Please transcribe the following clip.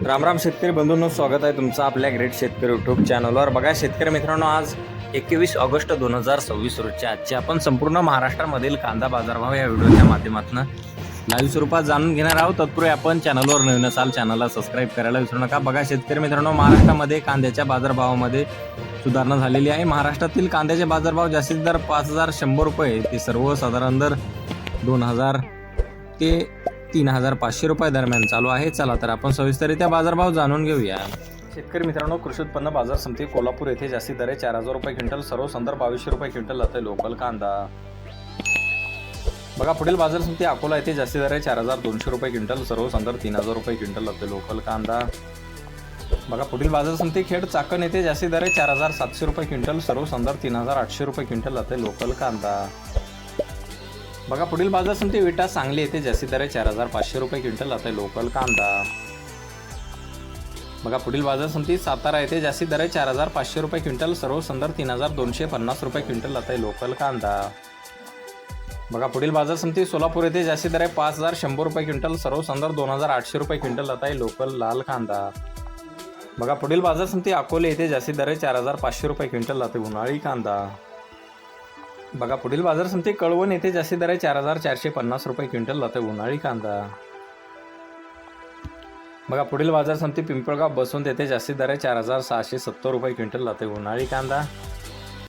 राम राम शेतकरी बंधूंनो, स्वागत आहे तुमचं आपल्या ग्रेट शेतकरी यूट्यूब चॅनलवर। बघा शेतकरी मित्रांनो, आज 21 ऑगस्ट 2026 रोजच्या आजची आपण संपूर्ण महाराष्ट्रामधील कांदा बाजारभाव या व्हिडिओच्या माध्यमातून लाईव्ह स्वरूपात जाणून घेणार आहोत। तत्पूर्वी आपण चॅनलवर नवीन असाल चॅनलला सबस्क्राईब करायला विसरू नका। बघा शेतकरी मित्रांनो, महाराष्ट्रामध्ये कांद्याच्या बाजारभावामध्ये सुधारणा झालेली आहे। महाराष्ट्रातील कांद्याचे बाजारभाव जास्तीत दर 5100 रुपये ते सर्वसाधारण दर 2000 ते 3500 रुपये दरम्यान चालू आहे। चला तर आपण सविस्तररित्या बाजारभाव जाणून घेऊया। शेतकरी मित्रांनो, कृषी उत्पन्न बाजार समिती कोल्हापूर येथे जास्तीत दर 4000 रुपये क्विंटल, सर्वसाधारण 2200 रुपये क्विंटल जाते लोकल कांदा। बघा पुढील बाजार समिती अकोला येथे जास्तीत दर 4200 रुपये क्विंटल, सर्वसाधारण 3000 रुपये क्विंटल जाते लोकल कांदा। बघा पुढील बाजार समिती खेड चाकण येथे जास्तीत दर 4700 रुपये क्विंटल, सर्वसाधारण 3800 रुपये क्विंटल जाते लोकल कांदा। बघा पुढील बाजार समिती विटा सांगली येथे जास्तीत दर 4500 रुपये क्विंटल जाते लोकल कांदा। बघा पुढील बाजार समिती सातारा येथे जास्तीत दर 4500 रुपये क्विंटल, सर्वसाधारण 3250 रुपये क्विंटल जाते लोकल कांदा। बघा पुढील बाजार समिती सोलापूर येथे जास्तीत दर 5100 रुपये क्विंटल, सर्वसाधारण 2800 रुपये क्विंटल जाते लोकल लाल कांदा। बघा पुढील बाजार समिती अकोले येथे जास्तीत दर 4500 रुपये क्विंटल जाते उन्हाळी कांदा। बघा पुढील बाजार समिती कळवण येथे जास्तीत दर 4450 रुपये क्विंटल जाते उन्हाळी कांदा। बघा पुढील बाजार समिती पिंपळगाव बसवंत येथे जास्तीत दर 4670 रुपये क्विंटल जाते उन्हाळी कांदा।